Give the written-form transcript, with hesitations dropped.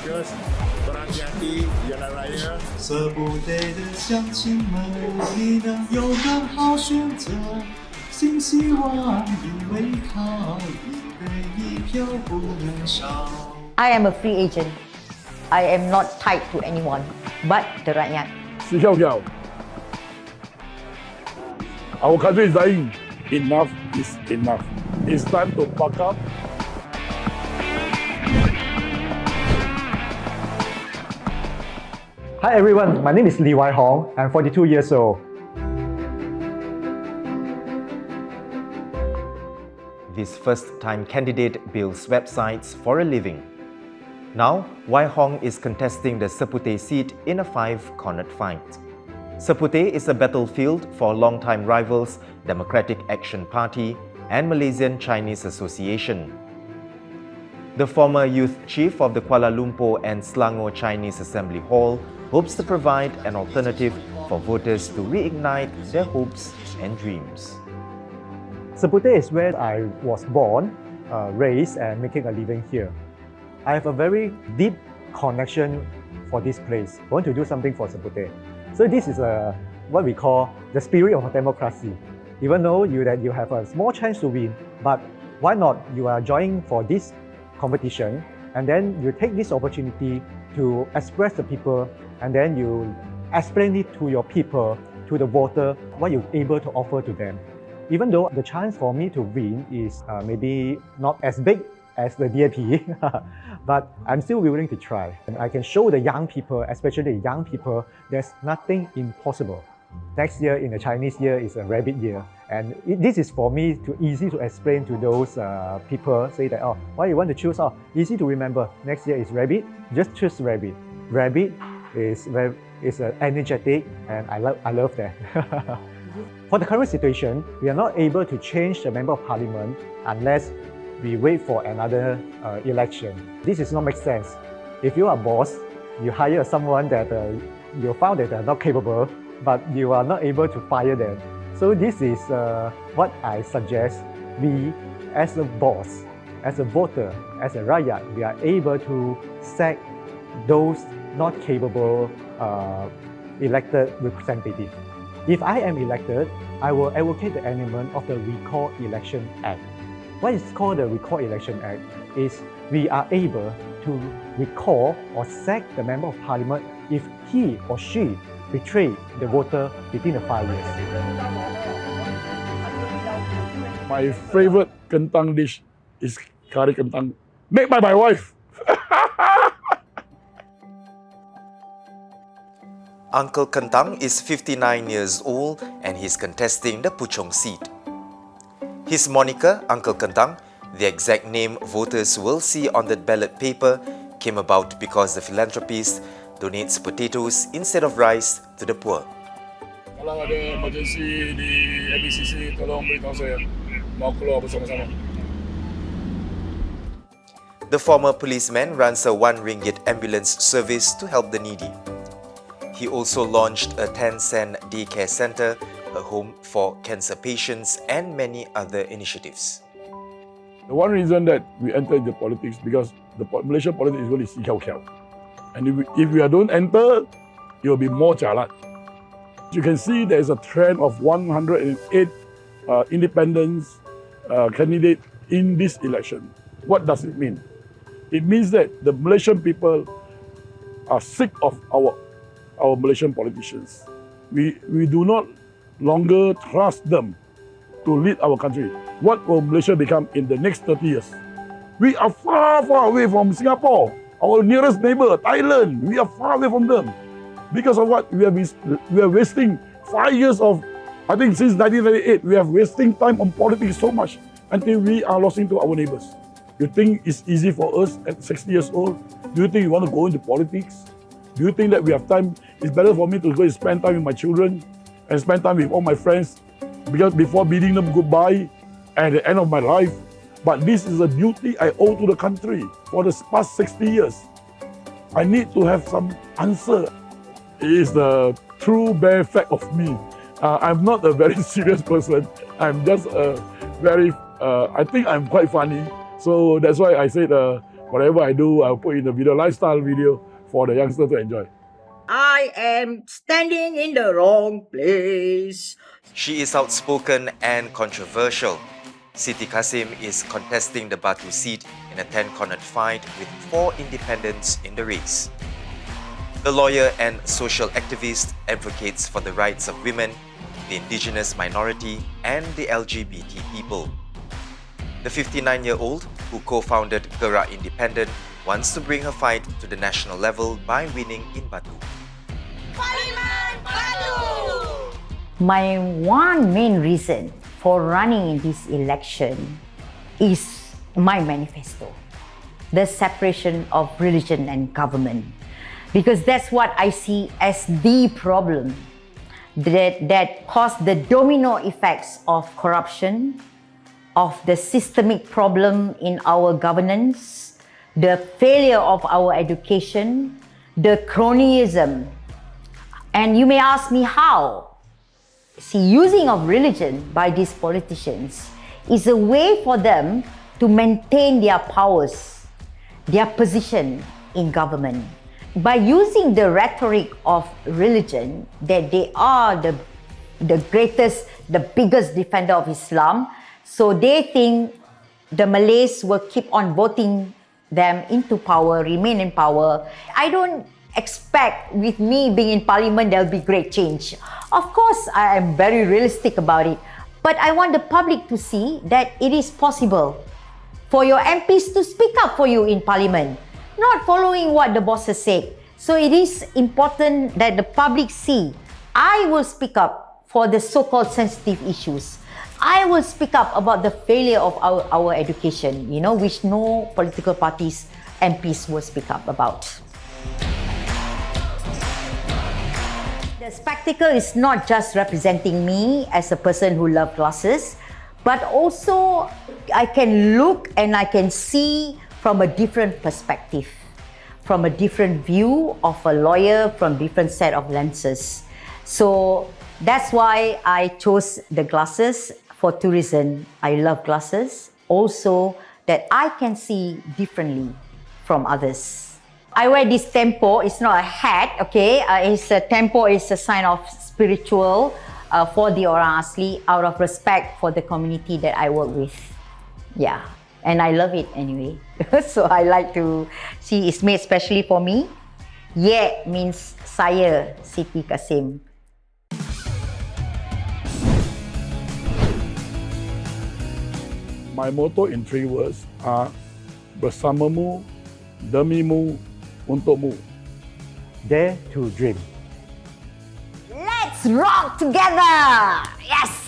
Just berhati-hati jalan raya. 舍不得的乡亲们，你能有个好选择，新希望已为靠，一人一票不能少。 I am a free agent. I am not tied to anyone but the rakyat. Our country is dying. Enough is enough. It's time to buck up. Hi everyone, my name is Whitehall. I'm 42 years old. This first-time candidate builds websites for a living. Now, Wai Hong is contesting the Seputeh seat in a five-cornered fight. Seputeh is a battlefield for longtime rivals Democratic Action Party and Malaysian Chinese Association. The former youth chief of the Kuala Lumpur and Selangor Chinese Assembly Hall hopes to provide an alternative for voters to reignite their hopes and dreams. Seputeh is where I was born, raised and making a living here. I have a very deep connection for this place. I want to do something for Seputeh. So this is what we call the spirit of democracy. Even though you have a small chance to win, but why not you are joining for this competition and then you take this opportunity to express the people and then you explain it to your people, to the voter, what you're able to offer to them. Even though the chance for me to win is maybe not as big as the DAP, but I'm still willing to try. And I can show the young people, especially the young people, there's nothing impossible. Next year in the Chinese year is a rabbit year. And this is for me easy to explain to those people, say that, oh, why you want to choose? Oh, easy to remember. Next year is rabbit, just choose rabbit. Rabbit is energetic and I love that. For the current situation, we are not able to change the Member of Parliament unless we wait for another election. This does not make sense. If you are a boss, you hire someone that you found that they are not capable, but you are not able to fire them. So this is what I suggest. We, as a boss, as a voter, as a rakyat, we are able to sack those not capable elected representatives. If I am elected, I will advocate the element of the Recall Election Act. What is called the Recall Election Act is we are able to recall or sack the Member of Parliament if he or she betrayed the voter within the 5 years. My favorite Kentang dish is curry Kentang, made by my wife. Uncle Kentang is 59 years old and he's contesting the Puchong seat. His moniker, Uncle Kentang, the exact name voters will see on the ballot paper, came about because the philanthropist donates potatoes instead of rice to the poor. Kalau ada emergency di MBCC, tolong beritahu saya. Mau keluar bersama-sama. The former policeman runs a RM1 ambulance service to help the needy. He also launched a 10-cent daycare center, a home for cancer patients, and many other initiatives. The one reason that we enter into politics because the Malaysian politics is really sikiao-kiao. And if we don't enter, it will be more jalat. You can see there is a trend of 108 independents candidates in this election. What does it mean? It means that the Malaysian people are sick of our Malaysian politicians. We do not longer trust them to lead our country. What will Malaysia become in the next 30 years? We are far, far away from Singapore. Our nearest neighbor, Thailand, we are far away from them. Because of what? We are wasting 5 years of, I think since 1998, we are wasting time on politics so much until we are losing to our neighbors. You think it's easy for us at 60 years old? Do you think we want to go into politics? Do you think that we have time? It's better for me to go and spend time with my children and spend time with all my friends because before bidding them goodbye at the end of my life. But this is a duty I owe to the country for the past 60 years. I need to have some answer. It is the true bare fact of me. I'm not a very serious person. I'm just a very, I think I'm quite funny. So that's why I said Whatever I do, I'll put in a video, lifestyle video for the youngster to enjoy. I am standing in the wrong place. She is outspoken and controversial. Siti Kasim is contesting the Batu seat in a 10-cornered fight with 4 independents in the race. The lawyer and social activist advocates for the rights of women, the indigenous minority, and the LGBT people. The 59-year-old, who co-founded Gerak Independent, wants to bring her fight to the national level by winning in Batu. My one main reason for running in this election is my manifesto, the separation of religion and government, because that's what I see as the problem that caused the domino effects of corruption, of the systemic problem in our governance, the failure of our education, the cronyism. And you may ask me how? See, using of religion by these politicians is a way for them to maintain their powers, their position in government. By using the rhetoric of religion, that they are the greatest, the biggest defender of Islam, so they think the Malays will keep on voting them into power, remain in power. I don't expect with me being in parliament there'll be great change. Of course, I am very realistic about it, but I want the public to see that it is possible for your MPs to speak up for you in parliament, not following what the bosses say. So it is important that the public see, I will speak up for the so-called sensitive issues. I will speak up about the failure of our education, which no political parties, MPs will speak up about. The spectacle is not just representing me as a person who loves glasses, but also I can look and I can see from a different perspective, from a different view of a lawyer, from different set of lenses. So that's why I chose the glasses for 2 reasons. I love glasses. Also, that I can see differently from others. I wear this tempo. It's not a hat, okay? It's a tempo is a sign of spiritual for the orang asli, out of respect for the community that I work with. Yeah, and I love it anyway. So I like to see it's made especially for me. Ye means saya, Siti Kasim. My motto in 3 words are bersamamu, demimu, untukmu. Dare to dream. Let's rock together! Yes!